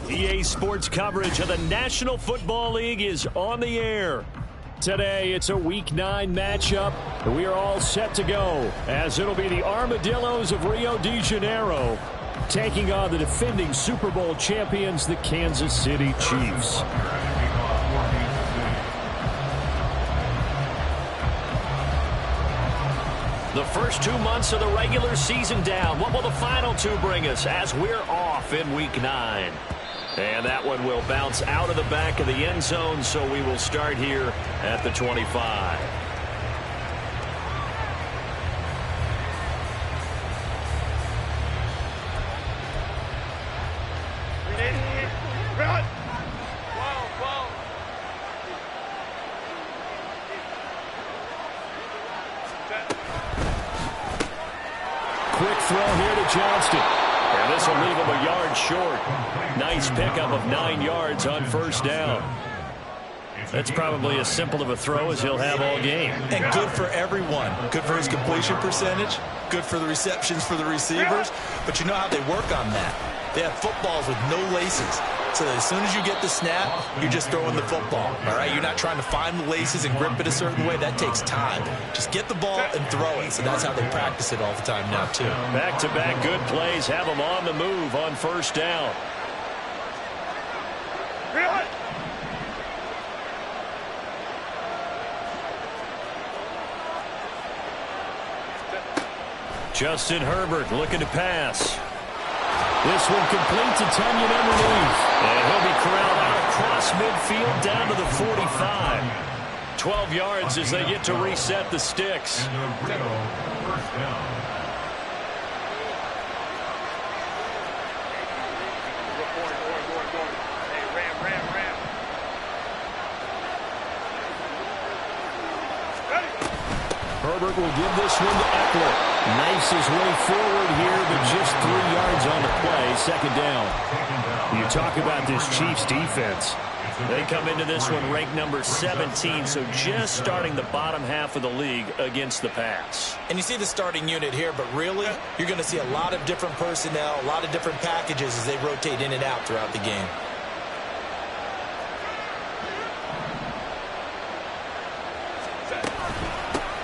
EA Sports coverage of the National Football League is on the air. Today, it's a Week 9 matchup, and we are all set to go, as it'll be the Armadillos of Rio de Janeiro taking on the defending Super Bowl champions, the Kansas City Chiefs. The first 2 months of the regular season down. What will the final two bring us as we're off in Week 9? And that one will bounce out of the back of the end zone, so we will start here at the 25. Quick throw here to Johnston. And this will leave him a yard short. Nice pickup of 9 yards on first down. That's probably as simple of a throw as he'll have all game. And good for everyone. Good for his completion percentage. Good for the receptions for the receivers. But you know how they work on that. They have footballs with no laces. So that as soon as you get the snap, you're just throwing the football. All right, you're not trying to find the laces and grip it a certain way. That takes time. Just get the ball and throw it. So that's how they practice it all the time now, too. Back-to-back good plays have them on the move on first down. Justin Herbert looking to pass. This one complete to Tunyon underneath. And he'll be corralled out across midfield down to the 45. 12 yards as they get to reset the sticks. Herbert will give this one to Eckler. Nice his way forward here, but just 3 yards on the play, second down. You talk about this Chiefs defense. They come into this one ranked number 17, so just starting the bottom half of the league against the pass. And you see the starting unit here, but really, you're going to see a lot of different personnel, a lot of different packages as they rotate in and out throughout the game.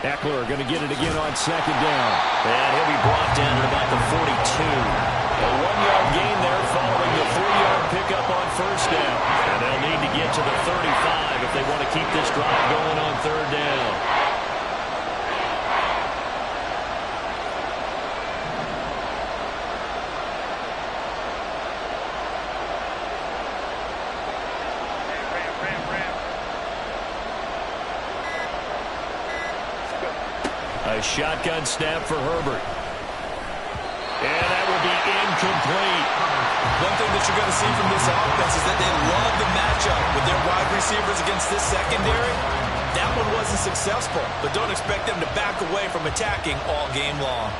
Eckler going to get it again on second down. And he'll be brought down at about the 42. A 1-yard gain there following the 3-yard pickup on first down. And they'll need to get to the 35 if they want to keep this drive going on third down. A shotgun snap for Herbert. And that will be incomplete. One thing that you're going to see from this offense is that they love the matchup with their wide receivers against this secondary. That one wasn't successful, but don't expect them to back away from attacking all game long.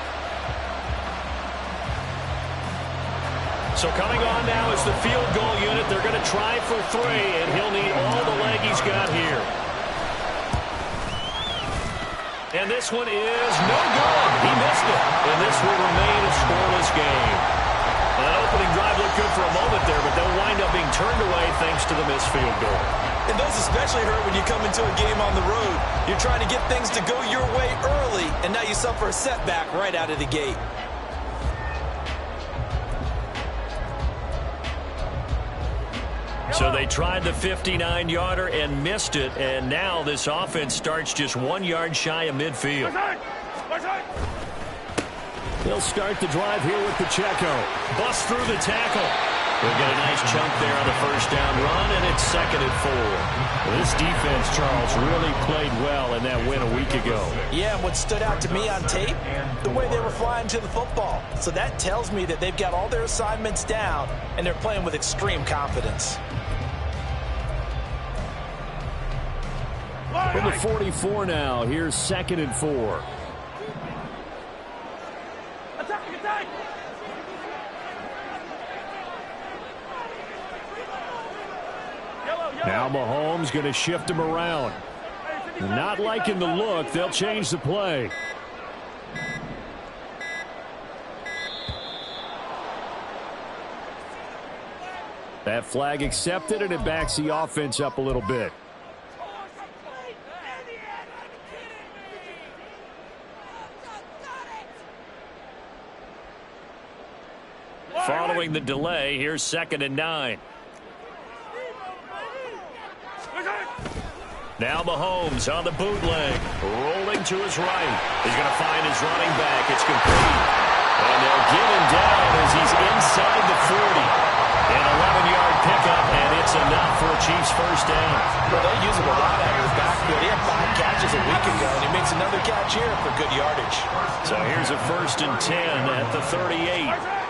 So coming on now is the field goal unit. They're going to try for 3, and he'll need all the leg he's got here. And this one is no good. He missed it. And this will remain a scoreless game. That opening drive looked good for a moment there, but they'll wind up being turned away thanks to the missed field goal. And those especially hurt when you come into a game on the road. You're trying to get things to go your way early, and now you suffer a setback right out of the gate. So they tried the 59-yarder and missed it, and now this offense starts just 1 yard shy of midfield. They'll start the drive here with Pacheco. Bust through the tackle. They'll get a nice chunk there on the first down run, and it's 2nd and 4. Well, this defense, Charles, really played well in that win a week ago. Yeah, and what stood out to me on tape, the way they were flying to the football. So that tells me that they've got all their assignments down, and they're playing with extreme confidence. From the 44 now, here's 2nd and 4. Now Mahomes going to shift him around. Not liking the look. They'll change the play. That flag accepted, and it backs the offense up a little bit. Following the delay, here's 2nd and 9. Now Mahomes on the bootleg, rolling to his right. He's going to find his running back. It's complete. And they'll get him down as he's inside the 40. An 11-yard pickup, and it's enough for a Chiefs first down. Well, they use him a lot out of his backfield. He had 5 catches a week ago, and he makes another catch here for good yardage. So here's a 1st and 10 at the 38.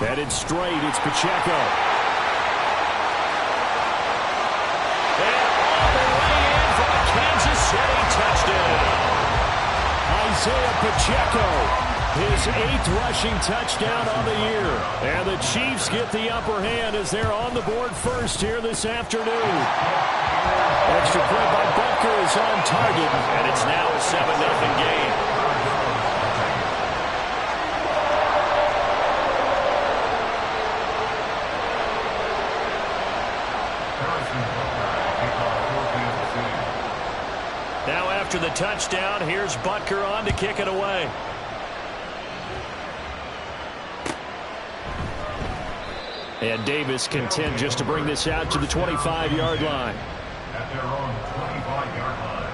Headed straight, it's Pacheco. And all the way in for a Kansas City touchdown. Isaiah Pacheco, his 8th rushing touchdown on the year. And the Chiefs get the upper hand as they're on the board first here this afternoon. Extra point by Butker is on target, and it's now a 7-0 game. Now after the touchdown, here's Butker on to kick it away. And Davis content just to bring this out to the 25-yard line. At their own 25-yard line.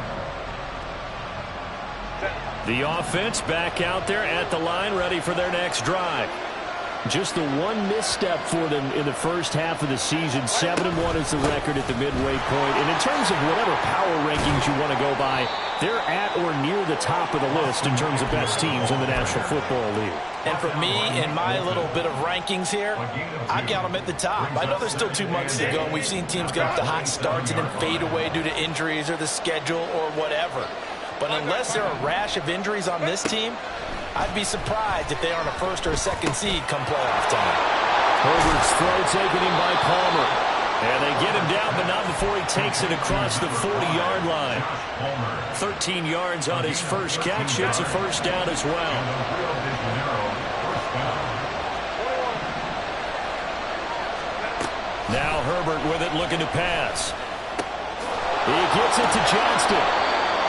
The offense back out there at the line, ready for their next drive. Just the one misstep for them in the first half of the season. 7-1 is the record at the midway point. And in terms of whatever power rankings you want to go by, they're at or near the top of the list in terms of best teams in the National Football League. And for me, in my little bit of rankings here, I've got them at the top. I know there's still 2 months to go, and we've seen teams get off to hot starts and then fade away due to injuries or the schedule or whatever. But unless there are a rash of injuries on this team, I'd be surprised if they aren't a 1st or a 2nd seed come playoff time. Herbert's throw taken in by Palmer. And they get him down, but not before he takes it across the 40-yard line. 13 yards on his first catch. It's a first down as well. Now Herbert with it, looking to pass. He gets it to Johnston.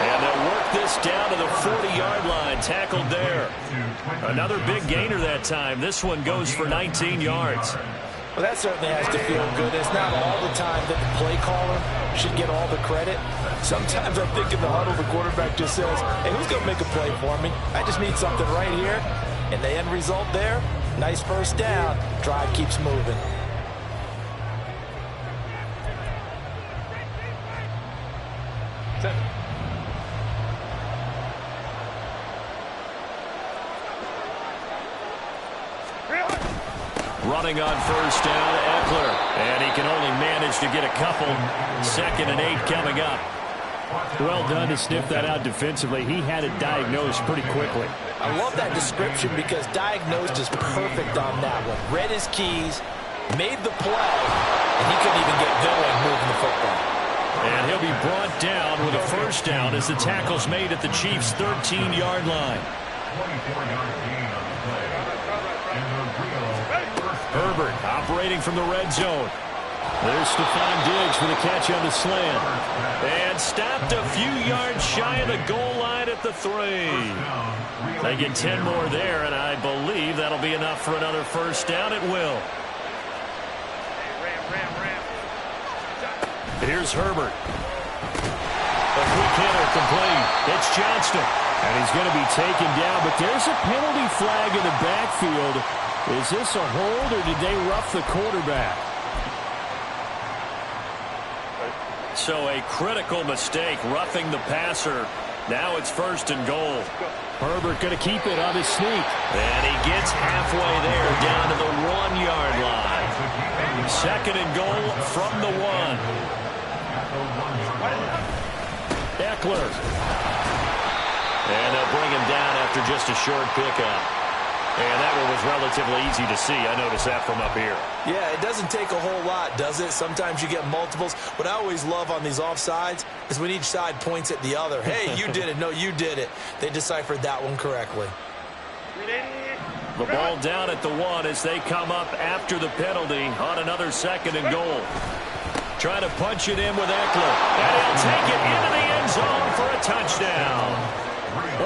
And they'll work this down to the 40-yard line. Tackled there. Another big gainer that time. This one goes for 19 yards. Well, that certainly has to feel good. It's not all the time that the play caller should get all the credit. Sometimes I think in the huddle, the quarterback just says, hey, who's going to make a play for me? I just need something right here. And the end result there, nice first down. Drive keeps moving. Running on first down, Eckler. And he can only manage to get a couple. 2nd and 8 coming up. Well done to sniff that out defensively. He had it diagnosed pretty quickly. I love that description because diagnosed is perfect on that one. Read his keys, made the play, and he couldn't even get going moving the football. And he'll be brought down with a first down as the tackle's made at the Chiefs' 13-yard line. 24-yard gain on the play. And the real Herbert operating from the red zone. There's Stephon Diggs for the catch on the slant. And stopped a few yards shy of the goal line at the 3. They get 10 more there, and I believe that'll be enough for another first down. It will. Here's Herbert. A quick hitter complete. It's Johnston. And he's going to be taken down, but there's a penalty flag in the backfield. Is this a hold, or did they rough the quarterback? So a critical mistake, roughing the passer. Now it's 1st and goal. Herbert going to keep it on his sneak. And he gets halfway there, down to the 1-yard line. 2nd and goal from the 1. Eckler. And they'll bring him down after just a short pickup. And that one was relatively easy to see. I noticed that from up here. Yeah, it doesn't take a whole lot, does it? Sometimes you get multiples. What I always love on these offsides is when each side points at the other. Hey, you did it. No, you did it. They deciphered that one correctly. The ball down at the 1 as they come up after the penalty on another 2nd and goal. Trying to punch it in with Eckler. And he'll take it into the end zone for a touchdown.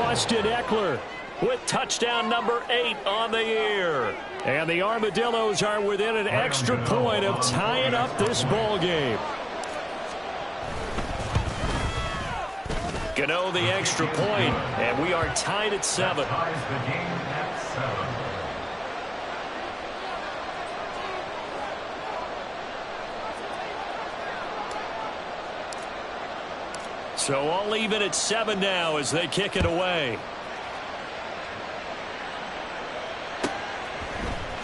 Austin Eckler with touchdown number 8 on the year. And the Armadillos are within an extra point of tying up this ball game. Gano the extra point, and we are tied at 7. Ties the game at 7. So all even at 7 now as they kick it away.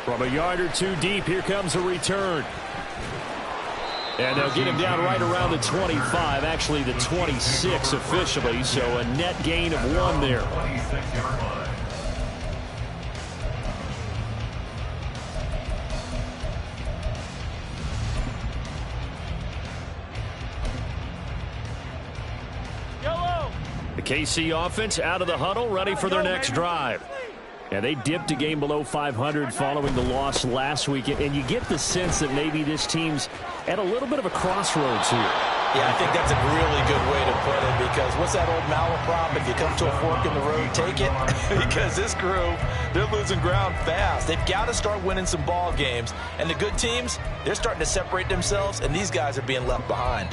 From a yard or 2 deep, here comes a return. And they'll get him down right around the 25, actually the 26 officially, so a net gain of 1 there. 26-yard line. The KC offense out of the huddle, ready for their next drive. And they dipped a game below 500 following the loss last week. And you get the sense that maybe this team's at a little bit of a crossroads here. Yeah, I think that's a really good way to put it, because what's that old malaprop? If you come to a fork in the road, take it. Because this crew, they're losing ground fast. They've got to start winning some ball games. And the good teams, they're starting to separate themselves, and these guys are being left behind.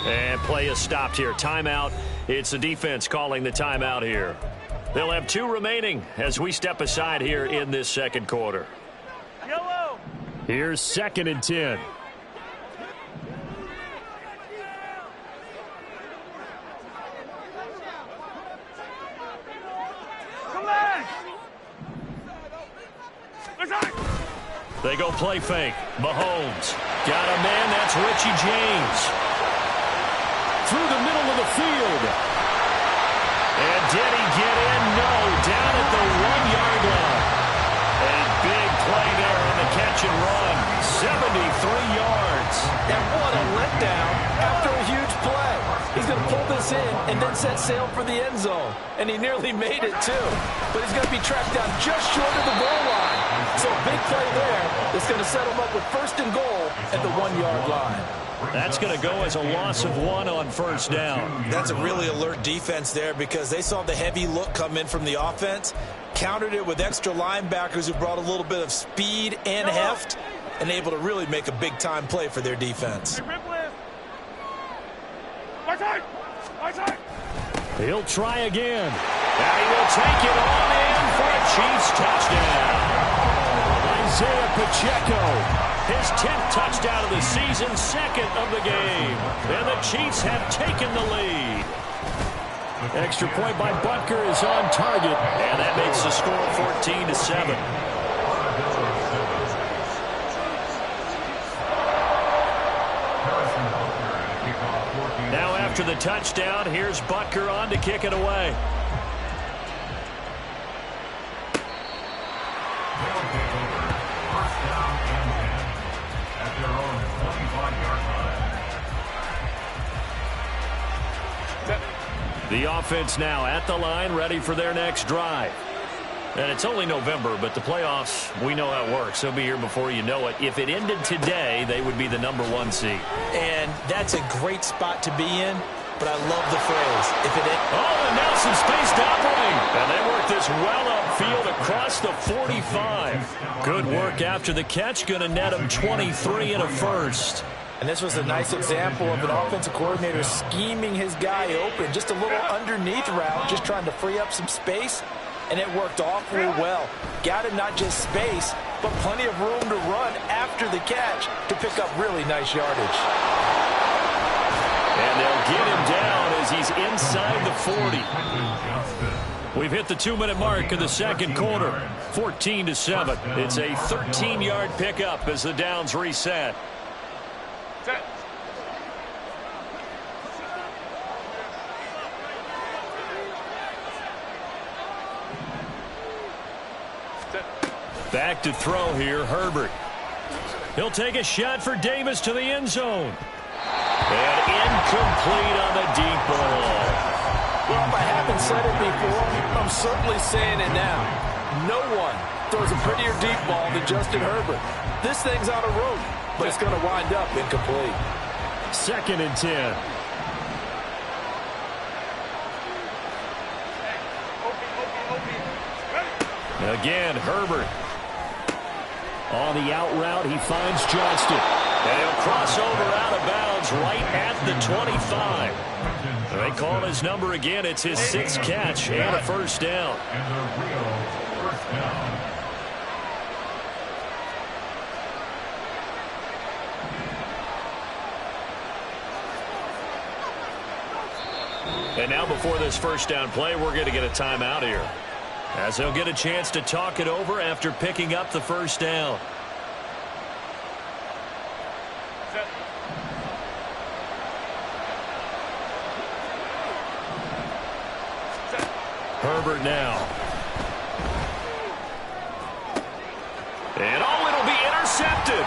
And play is stopped here. Timeout. It's the defense calling the timeout here. They'll have 2 remaining as we step aside here in this 2nd quarter. Here's 2nd and 10. They go play fake. Mahomes got a man. That's Richie James. Through the middle of the field. And did he get in? No. Down at the 1-yard line. A big play there on the catch and run. 73 yards. And what a letdown after a huge play. He's going to pull this in and then set sail for the end zone. And he nearly made it, too. But he's going to be tracked down just short of the goal line. So a big play there that's going to set him up with 1st and goal at the 1-yard line. That's going to go as a loss of 1 on 1st down. That's a really alert defense there, because they saw the heavy look come in from the offense, countered it with extra linebackers who brought a little bit of speed and heft, and able to really make a big-time play for their defense. He'll try again. And he will take it on in for a Chiefs touchdown. Isaiah Pacheco. His 10th touchdown of the season, 2nd of the game. And the Chiefs have taken the lead. Extra point by Butker is on target. And that makes the score 14-7. Now after the touchdown, here's Butker on to kick it away. The offense now at the line, ready for their next drive. And it's only November, but the playoffs, we know how it works. They'll be here before you know it. If it ended today, they would be the number 1 seed. And that's a great spot to be in, but I love the phrase, if it ended. Oh, and now some space doubling. And they work this well upfield across the 45. Good work after the catch. Going to net them 23 and a first. And this was a nice example of an offensive coordinator scheming his guy open. Just a little underneath route, just trying to free up some space. And it worked awfully well. Got him not just space, but plenty of room to run after the catch to pick up really nice yardage. And they'll get him down as he's inside the 40. We've hit the 2-minute mark of the 2nd quarter. 14-7. It's a 13-yard pickup as the downs reset. Back to throw here, Herbert. He'll take a shot for Davis to the end zone. And incomplete on the deep ball. Well, if I haven't said it before, I'm certainly saying it now. No one throws a prettier deep ball than Justin Herbert. This thing's on a rope, but it's going to wind up incomplete. 2nd and 10. Again, Herbert. On the out route, he finds Johnston. And he'll cross over out of bounds right at the 25. They call his number again. It's his 6th catch and a first down. And the real first down. And now before this first down play, we're going to get a timeout here, as they'll get a chance to talk it over after picking up the first down. Herbert now. And it'll be intercepted.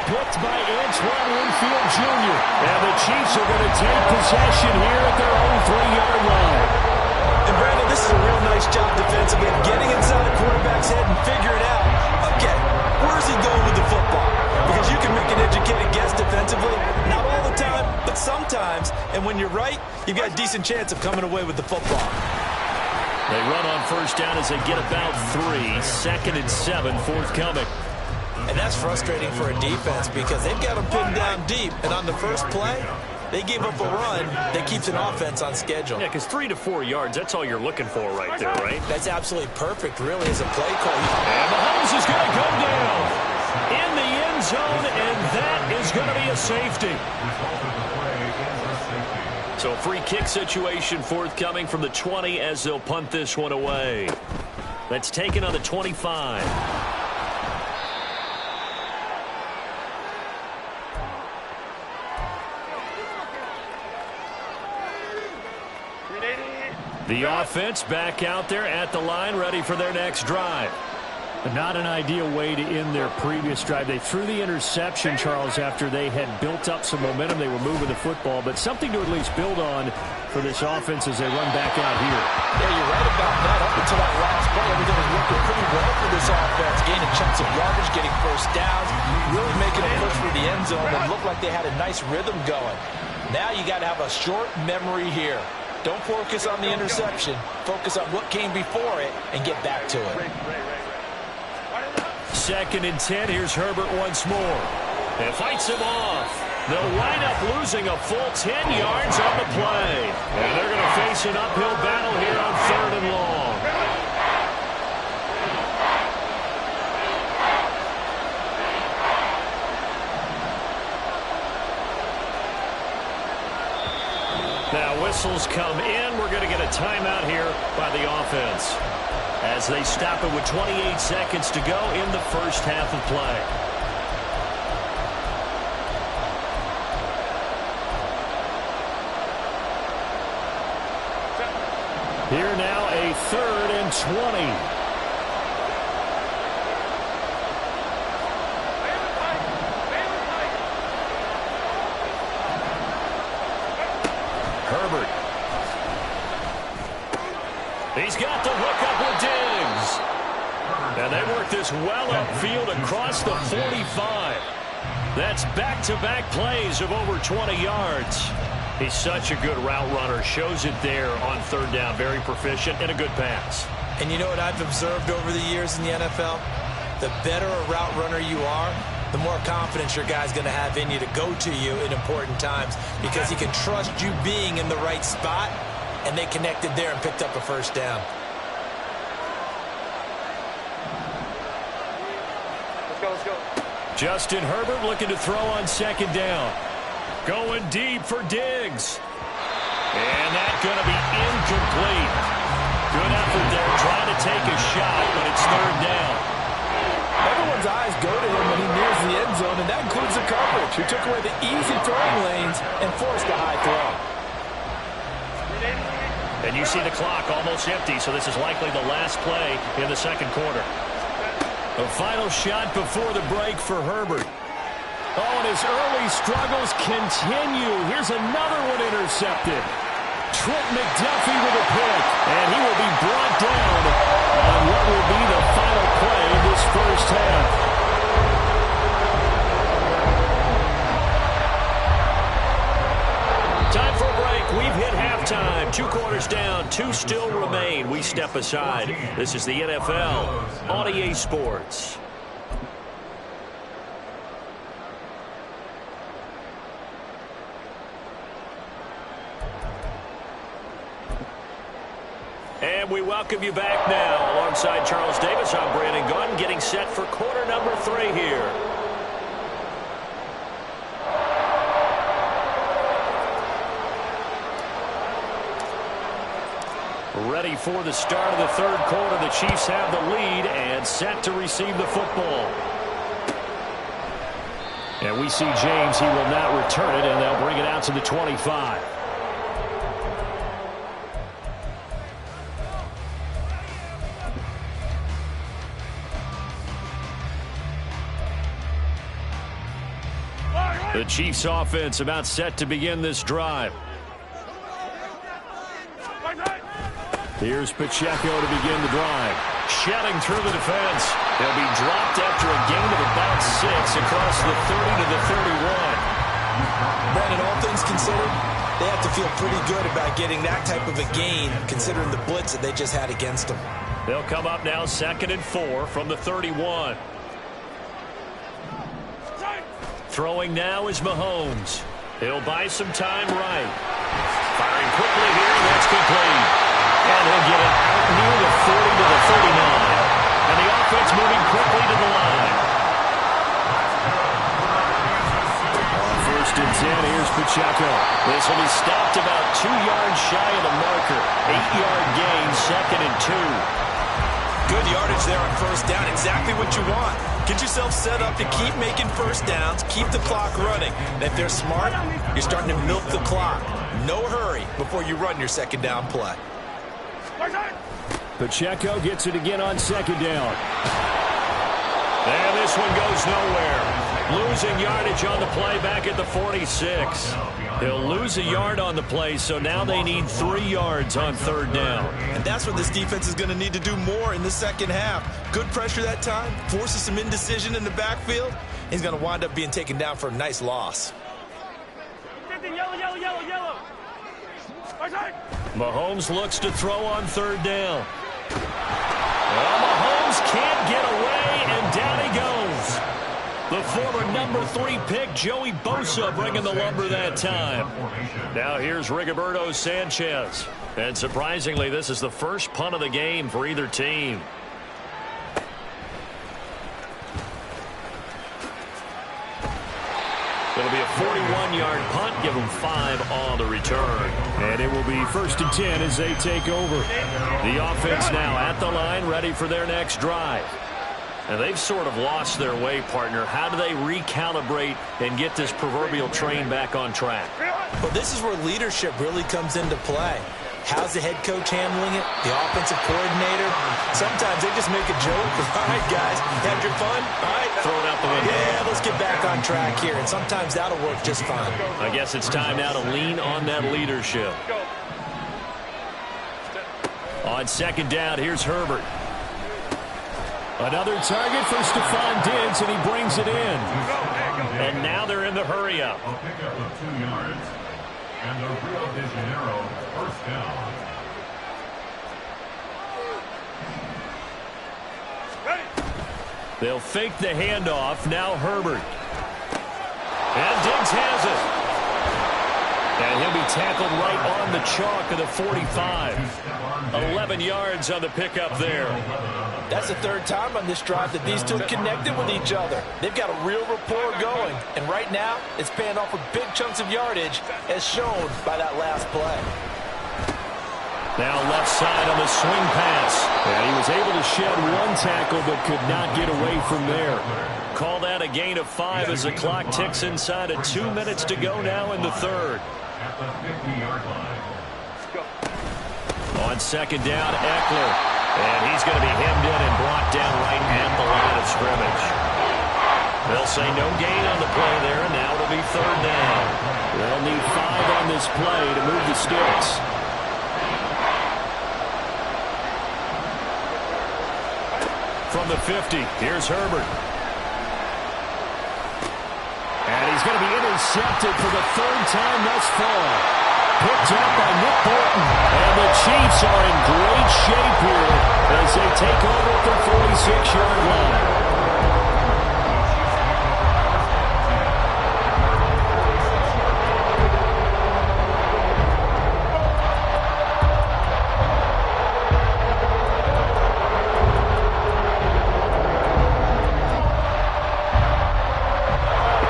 Picked by Antoine Winfield Jr. And the Chiefs are going to take possession here at their own 3-yard line. And Brandon, this is a real nice job defensively, getting inside the quarterback's head and figuring out, okay, where's he going with the football? Because you can make an educated guess defensively, not all the time, but sometimes. And when you're right, you've got a decent chance of coming away with the football. They run on first down as they get about 3. 2nd and 7 forthcoming. And that's frustrating for a defense because they've got them pinned down deep. And on the first play, they gave up a run that keeps an offense on schedule. Yeah, because 3 to 4 yards, that's all you're looking for right there, right? That's absolutely perfect, really, as a play call. And Mahomes is going to go down in the end zone, and that is going to be a safety. So free kick situation forthcoming from the 20 as they'll punt this one away. That's taken on the 25. The offense back out there at the line, ready for their next drive. But not an ideal way to end their previous drive. They threw the interception, Charles, after they had built up some momentum. They were moving the football, but something to at least build on for this offense as they run back out here. Yeah, you're right about that. Up until that last play, everything was working pretty well for this offense. Gaining chunks of yardage, getting first downs, really making a push for the end zone that looked like they had a nice rhythm going. Now you got to have a short memory here. Don't focus on the interception. Focus on what came before it and get back to it. 2nd and 10. Here's Herbert once more. And fights him off. They'll wind up losing a full 10 yards on the play. And they're going to face an uphill battle here on 3rd and long. Now whistles come in. We're going to get a timeout here by the offense, as they stop it with 28 seconds to go in the first half of play. Here now, a 3rd and 20. Herbert. He's got the hook up with Diggs. And they work this well upfield across the 45. That's back-to-back plays of over 20 yards. He's such a good route runner. Shows it there on 3rd down. Very proficient and a good pass. And you know what I've observed over the years in the NFL? The better a route runner you are, the more confidence your guy's going to have in you to go to you in important times, because he can trust you being in the right spot, and they connected there and picked up a first down. Let's go. Justin Herbert looking to throw on 2nd down. Going deep for Diggs. And that's going to be incomplete. Good effort there, trying to take a shot, but it's 3rd down. Everyone's eyes go to him when he nears the end zone, and that includes the coverage, who took away the easy throwing lanes and forced a high throw. And you see the clock almost empty, so this is likely the last play in the 2nd quarter. A final shot before the break for Herbert. Oh, and his early struggles continue. Here's another one intercepted. Trent McDuffie with a pick, and he will be brought down on what will be the final play of this first half. Time for a break. We've hit halftime. 2 quarters down, 2 still remain. We step aside. This is the NFL on EA Sports. And we welcome you back now. Alongside Charles Davis, I'm Brandon Gunn, getting set for quarter number 3 here. Ready for the start of the third quarter. The Chiefs have the lead and set to receive the football. And we see James. He will not return it, and they'll bring it out to the 25. The Chiefs offense about set to begin this drive. Here's Pacheco to begin the drive. Shedding through the defense. He'll be dropped after a gain of about 6 across the 30 to the 31. Brandon, all things considered, they have to feel pretty good about getting that type of a gain, considering the blitz that they just had against them. They'll come up now 2nd and 4 from the 31. Throwing now is Mahomes. He'll buy some time right. Firing quickly here, that's complete. And he'll get it out near the 40 to the 39. And the offense moving quickly to the line. On 1st and 10, here's Pacheco. This will be stopped about 2 yards shy of the marker. 8-yard gain, 2nd and 2. Good yardage there on 1st down. Exactly what you want. Get yourself set up to keep making 1st downs, keep the clock running. And if they're smart, you're starting to milk the clock. No hurry before you run your 2nd down play. Pacheco gets it again on 2nd down. And this one goes nowhere. Losing yardage on the play back at the 46. He'll lose a yard on the play, so now they need 3 yards on 3rd down. And that's what this defense is going to need to do more in the 2nd half. Good pressure that time, forces some indecision in the backfield. He's going to wind up being taken down for a nice loss. Mahomes looks to throw on 3rd down. Well, Mahomes can't get away, and down he goes. The former number 3 pick, Joey Bosa, bringing the lumber that time. Now here's Rigoberto Sanchez. And surprisingly, this is the first punt of the game for either team. It'll be a 41-yard punt, give them 5 on the return. And it will be 1st and 10 as they take over. The offense now at the line, ready for their next drive. And they've sort of lost their way, partner. How do they recalibrate and get this proverbial train back on track? Well, this is where leadership really comes into play. How's the head coach handling it? The offensive coordinator? Sometimes they just make a joke. All right, guys, had your fun? All right. Throw it out the window. Yeah, let's get back on track here. And sometimes that'll work just fine. I guess it's time now to lean on that leadership. On 2nd down, here's Herbert. Another target for Stephon Diggs, and he brings it in. And now they're in the hurry-up. A pickup of 2 yards. And the Rio de Janeiro 1st down. They'll fake the handoff. Now Herbert. And Diggs has it. And he'll be tackled right on the chalk of the 45. 11 yards on the pickup there. That's the 3rd time on this drive that these two connected with each other. They've got a real rapport going. And right now, it's paying off with big chunks of yardage, as shown by that last play. Now left side on the swing pass. And he was able to shed 1 tackle, but could not get away from there. Call that a gain of 5 as the clock ticks inside of 2 minutes to go now in the 3rd. At the 50-yard line. On 2nd down, Eckler. And he's going to be hemmed in and brought down right at the line of scrimmage. They'll say no gain on the play there, and now it'll be third down. They'll need 5 on this play to move the sticks. From the 50, here's Herbert. And he's going to be intercepted for the 3rd time thus far. Picked up by Nick Bolton. And the Chiefs are in great shape here as they take over at the 46-yard line.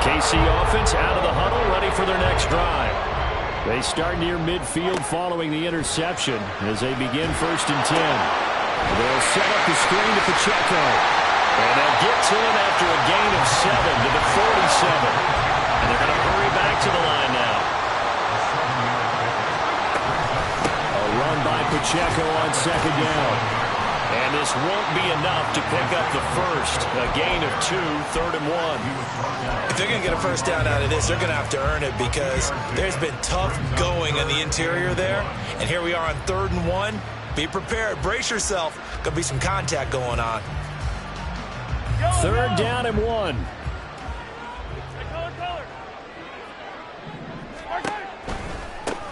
KC offense out of the huddle, ready for their next drive. They start near midfield following the interception as they begin 1st and 10. They'll set up the screen to Pacheco. And they'll get to him after a gain of 7 to the 47. And they're going to hurry back to the line now. A run by Pacheco on 2nd down. And this won't be enough to pick up the first. A gain of 2, 3rd and 1. If they're going to get a first down out of this, they're going to have to earn it because there's been tough going on the interior there. And here we are on 3rd and 1. Be prepared. Brace yourself. Going to be some contact going on. 3rd down and 1.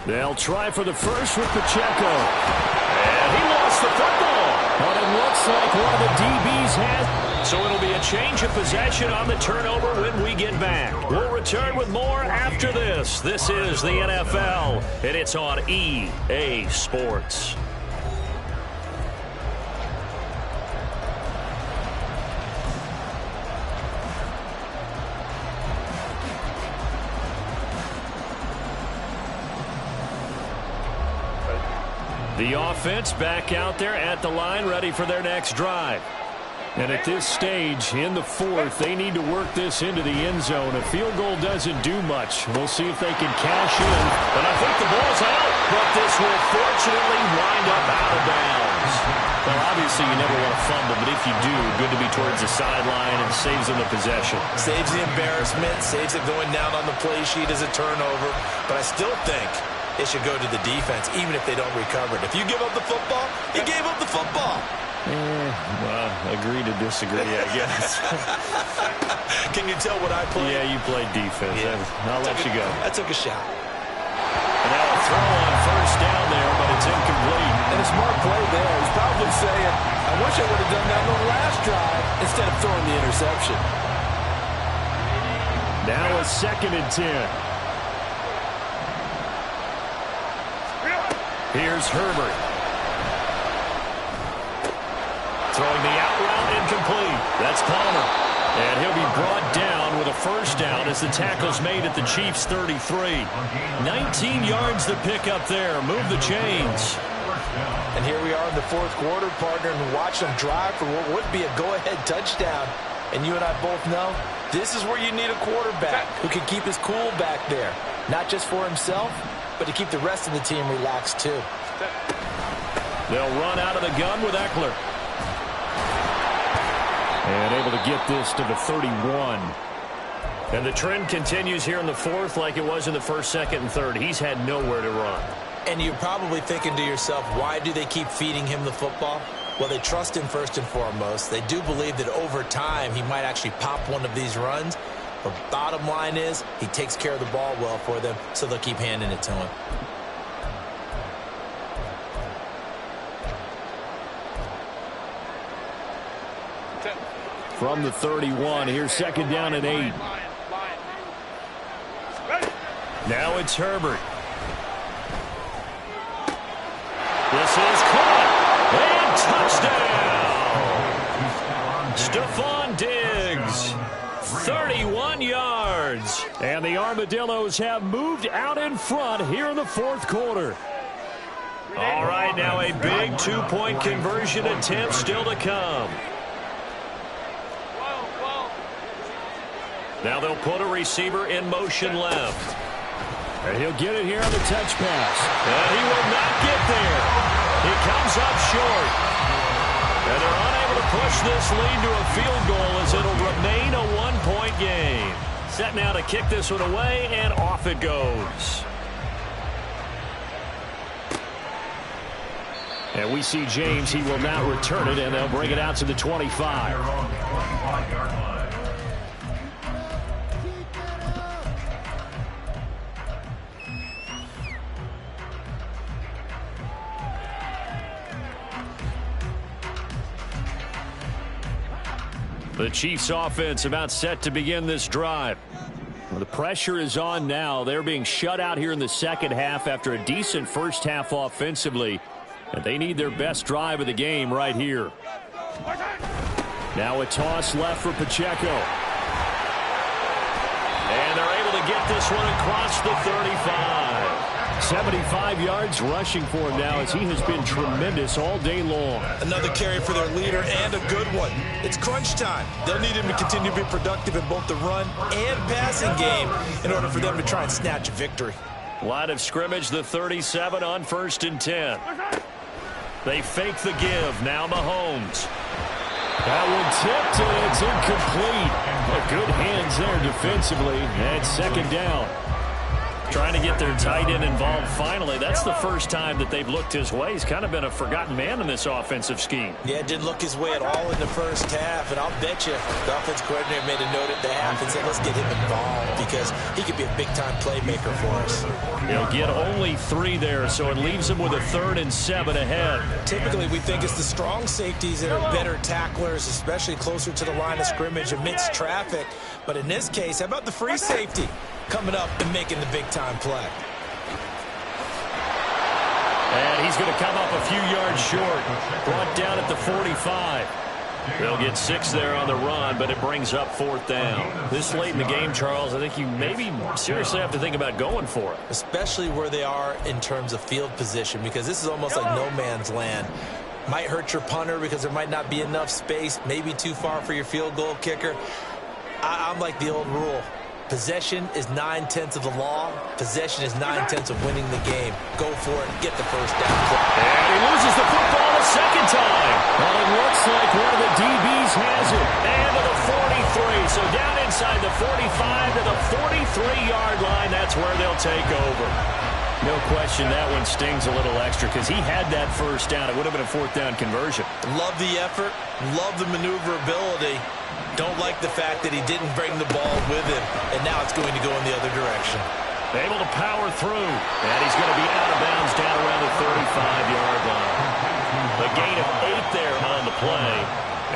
They'll try for the first with Pacheco. And he lost the football. But it looks like one of the DBs has. So it'll be a change of possession on the turnover when we get back. We'll return with more after this. This is the NFL, and it's on EA Sports. The offense back out there at the line, ready for their next drive. And at this stage, in the 4th, they need to work this into the end zone. A field goal doesn't do much. We'll see if they can cash in. And I think the ball's out, but this will fortunately wind up out of bounds. Well, obviously, you never want to fumble, but if you do, good to be towards the sideline and saves them the possession. Saves the embarrassment, saves it going down on the play sheet as a turnover. But I still think it should go to the defense, even if they don't recover it. If you give up the football, you gave up the football. Well, agree to disagree, I guess. Can you tell what I played? Yeah, you played defense. Yeah. I'll let you go. I took a shot. And now a throw on 1st down there, but it's incomplete. And a smart play there. He's probably saying, I wish I would have done that on the last drive instead of throwing the interception. Now a 2nd and 10. Here's Herbert. Throwing the out route incomplete. That's Palmer. And he'll be brought down with a 1st down as the tackle's made at the Chiefs' 33. 19 yards to pick up there. Move the chains. And here we are in the 4th quarter, partner, and watch them drive for what would be a go-ahead touchdown. And you and I both know this is where you need a quarterback who can keep his cool back there. Not just for himself, but to keep the rest of the team relaxed too. They'll run out of the gun with Eckler. And able to get this to the 31. And the trend continues here in the 4th like it was in the 1st, 2nd, and 3rd. He's had nowhere to run. And you're probably thinking to yourself, why do they keep feeding him the football? Well, they trust him first and foremost. They do believe that over time he might actually pop one of these runs. But bottom line is he takes care of the ball well for them, so they'll keep handing it to him. From the 31, here's 2nd down and 8. Now it's Herbert. This is caught. And touchdown. Stephon Diggs. 31 yards. And the Armadillos have moved out in front here in the 4th quarter. All right, now a big 2-point conversion attempt still to come. Now they'll put a receiver in motion left. And he'll get it here on the touch pass. And he will not get there. He comes up short. And they're unable to push this lead to a field goal as it'll remain a 7-point game. Set now to kick this one away, and off it goes. And we see James. He will now return it, and they'll bring it out to the 25. The Chiefs offense about set to begin this drive. Well, the pressure is on now. They're being shut out here in the second half after a decent first half offensively. And they need their best drive of the game right here. Now a toss left for Pacheco. And they're able to get this one across the 35. 75 yards rushing for him now as he has been tremendous all day long. Another carry for their leader and a good one. It's crunch time. They'll need him to continue to be productive in both the run and passing game in order for them to try and snatch a victory. Line of scrimmage, the 37 on 1st and 10. They fake the give. Now Mahomes. That one tipped, and it's incomplete. But good hands there defensively. And second down. Trying to get their tight end involved finally. That's the first time that they've looked his way. He's kind of been a forgotten man in this offensive scheme. Yeah, it didn't look his way at all in the first half. And I'll bet you the offense coordinator made a note at the half and said, let's get him involved because he could be a big-time playmaker for us. He'll get only 3 there, so it leaves him with a 3rd and 7 ahead. Typically, we think it's the strong safeties that are better tacklers, especially closer to the line of scrimmage amidst traffic. But in this case, how about the free safety coming up and making the big-time play? And he's going to come up a few yards short. Brought down at the 45. They'll get 6 there on the run, but it brings up 4th down. This late in the game, Charles, I think you maybe seriously have to think about going for it. Especially where they are in terms of field position, because this is almost like no man's land. Might hurt your punter because there might not be enough space, maybe too far for your field goal kicker. I'm like the old rule. Possession is 9/10 of the law. Possession is 9/10 of winning the game. Go for it. Get the first down. And he loses the football a second time. Well, it looks like one of the DBs has it. And to the 43. So down inside the 45 to the 43-yard line. That's where they'll take over. No question that one stings a little extra because he had that first down. It would have been a 4th down conversion. Love the effort. Love the maneuverability. Don't like the fact that he didn't bring the ball with him, and now it's going to go in the other direction. Able to power through, and he's going to be out of bounds down around the 35-yard line. A gain of 8 there on the play,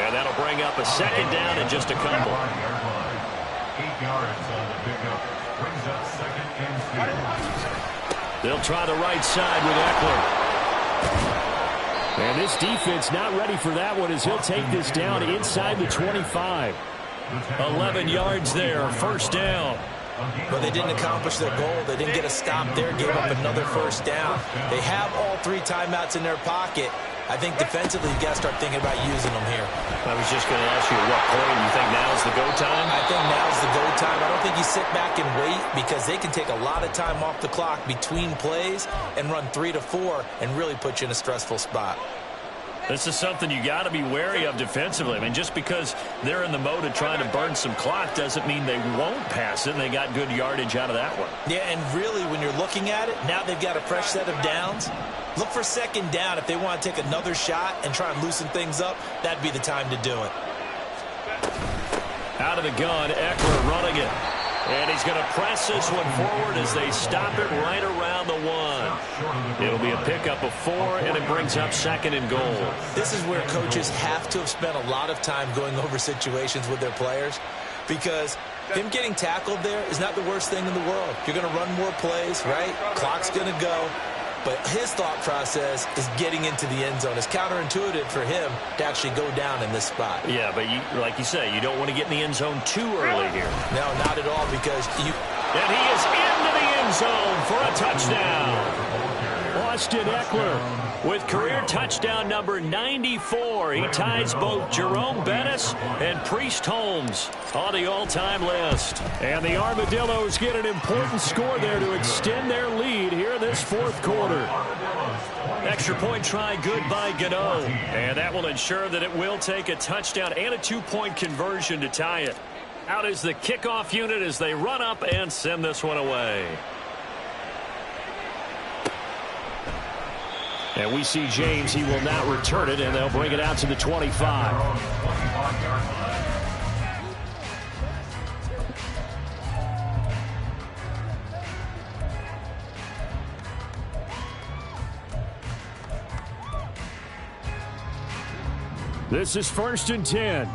and that'll bring up a second down and just a couple. 8 yards on the pickup. Brings up 2nd and 2. They'll try the right side with Eckler. And this defense not ready for that one as he'll take this down inside the 25. 11 yards there, 1st down. But they didn't accomplish their goal. They didn't get a stop there, gave up another 1st down. They have all 3 timeouts in their pocket. I think defensively you got to start thinking about using them here. I was just going to ask you at what point you think now's the go time? I think now's the go time. I don't think you sit back and wait because they can take a lot of time off the clock between plays and run 3 to 4 and really put you in a stressful spot. This is something you got to be wary of defensively. I mean, just because they're in the mode of trying to burn some clock doesn't mean they won't pass it, and they got good yardage out of that one. Yeah, and really, when you're looking at it, now they've got a fresh set of downs. Look for 2nd down. If they want to take another shot and try and loosen things up, that'd be the time to do it. Out of the gun, Eckler running it. And he's going to press this one forward as they stop it right around the 1. It'll be a pickup of 4, and it brings up 2nd and goal. This is where coaches have to have spent a lot of time going over situations with their players because him getting tackled there is not the worst thing in the world. You're going to run more plays, right? Clock's going to go. But his thought process is getting into the end zone. It's counterintuitive for him to actually go down in this spot. Yeah, but like you say, you don't want to get in the end zone too early here. No, not at all because you... And he is into the end zone for a touchdown. Austin Eckler with career touchdown number 94. He ties both Jerome Bettis and Priest Holmes on the all-time list. And the Armadillos get an important score there to extend their lead here in this 4th quarter. Extra point try good by Gano. And that will ensure that it will take a touchdown and a 2-point conversion to tie it. Out is the kickoff unit as they run up and send this one away. And we see James. He will now return it, and they'll bring it out to the 25. This is 1st and 10.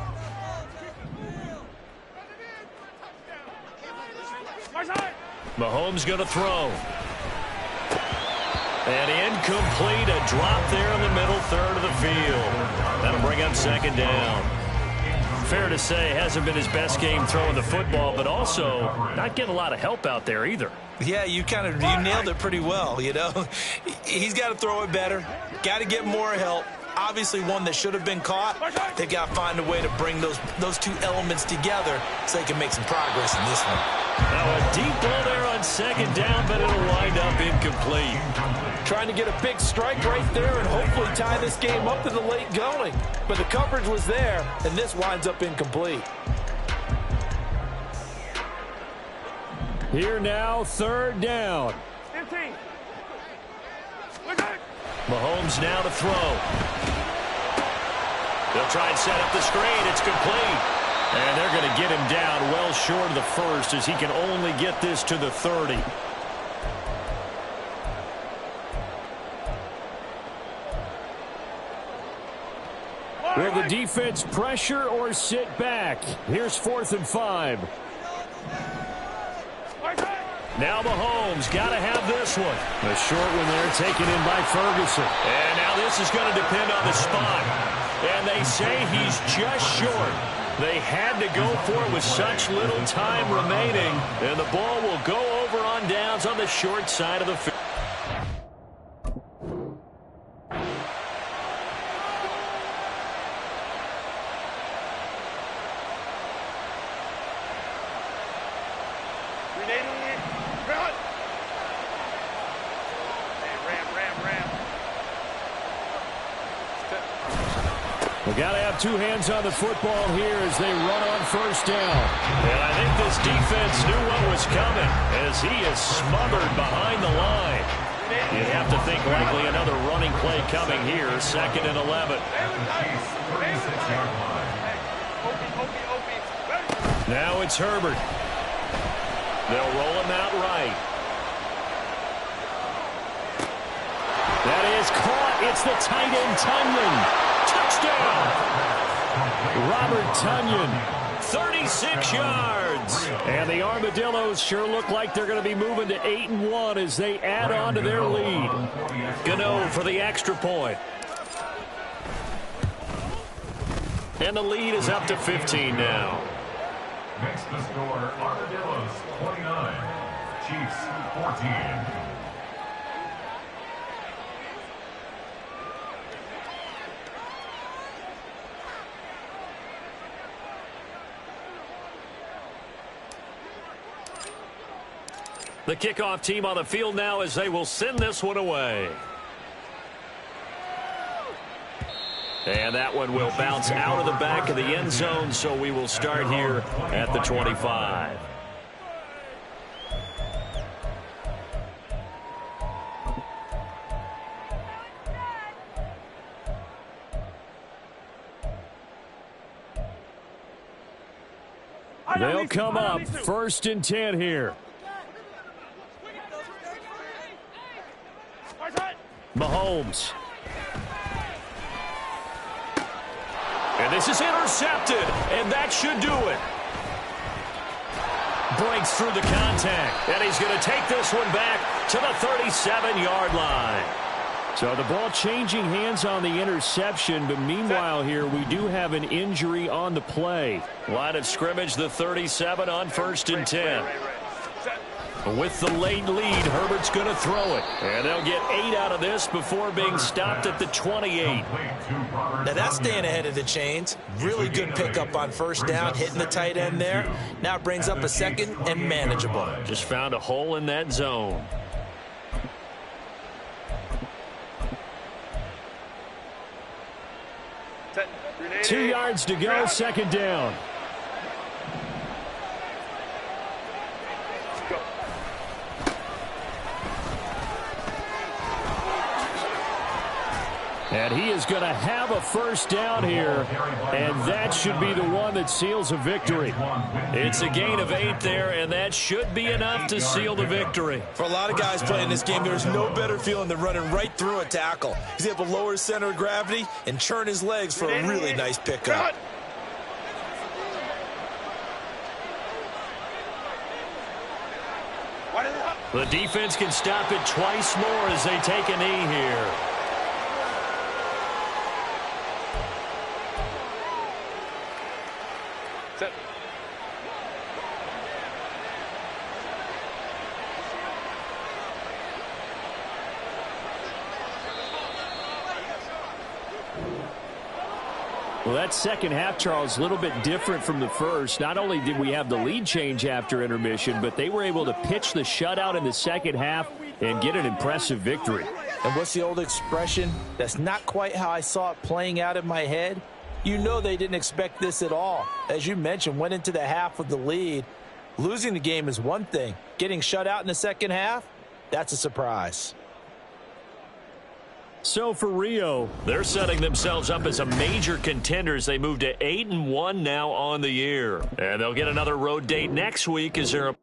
Mahomes going to throw. And incomplete, a drop there in the middle third of the field. That'll bring up 2nd down. Fair to say, hasn't been his best game throwing the football, but also not getting a lot of help out there either. Yeah, you nailed it pretty well, you know. He's got to throw it better, got to get more help. Obviously one that should have been caught. They've got to find a way to bring those two elements together so they can make some progress in this one. Now a deep ball there on 2nd down, but it'll wind up incomplete. Trying to get a big strike right there and hopefully tie this game up in the late going. But the coverage was there, and this winds up incomplete. Here now, 3rd down. 15. Mahomes now to throw. They'll try and set up the screen. It's complete. And they're going to get him down well short of the 1st as he can only get this to the 30. Will the defense pressure or sit back? Here's 4th and 5. Now Mahomes got to have this one. A short one there taken in by Ferguson. And now this is going to depend on the spot. And they say he's just short. They had to go for it with such little time remaining. And the ball will go over on downs on the short side of the field. We've got to have two hands on the football here as they run on 1st down. And I think this defense knew what was coming as he is smothered behind the line. You'd have to think likely another running play coming here, 2nd and 11. Now it's Herbert. They'll roll him out right. That is caught. It's the tight end, Tunyon. Touchdown! Robert Tunyon, 36 yards. And the Armadillos sure look like they're going to be moving to 8-1 as they add on to their lead. Gano for the extra point. And the lead is up to 15 now. Next to score, Armadillos 29, Chiefs 14. The kickoff team on the field now as they will send this one away. And that one will bounce out of the back of the end zone, so we will start here at the 25. They'll come up 1st and 10 here. Mahomes. And this is intercepted, and that should do it. Breaks through the contact, and he's going to take this one back to the 37-yard line. So the ball changing hands on the interception, but meanwhile here we do have an injury on the play. Line of scrimmage, the 37 on 1st and 10. With the late lead, Herbert's going to throw it. And they'll get 8 out of this before being stopped at the 28. Now that's staying ahead of the chains. Really good pickup on 1st down, hitting the tight end there. Now it brings up a 2nd and manageable. Just found a hole in that zone. Two yards to go, 2nd down. And he is going to have a first down here, and that should be the one that seals a victory. It's a gain of 8 there, and that should be enough to seal the victory. For a lot of guys playing this game, there's no better feeling than running right through a tackle. He's able to lower his center of gravity and churn his legs for a really nice pickup. The defense can stop it twice more as they take a knee here. Set. Well, that second half, Charles, a little bit different from the first. Not only did we have the lead change after intermission, but they were able to pitch the shutout in the second half and get an impressive victory. And what's the old expression? That's not quite how I saw it playing out in my head. You know they didn't expect this at all. As you mentioned, went into the half with the lead. Losing the game is one thing. Getting shut out in the second half, that's a surprise. So for Rio, They're setting themselves up as a major contender as they move to 8-1 now on the year. and they'll get another road date next week as they're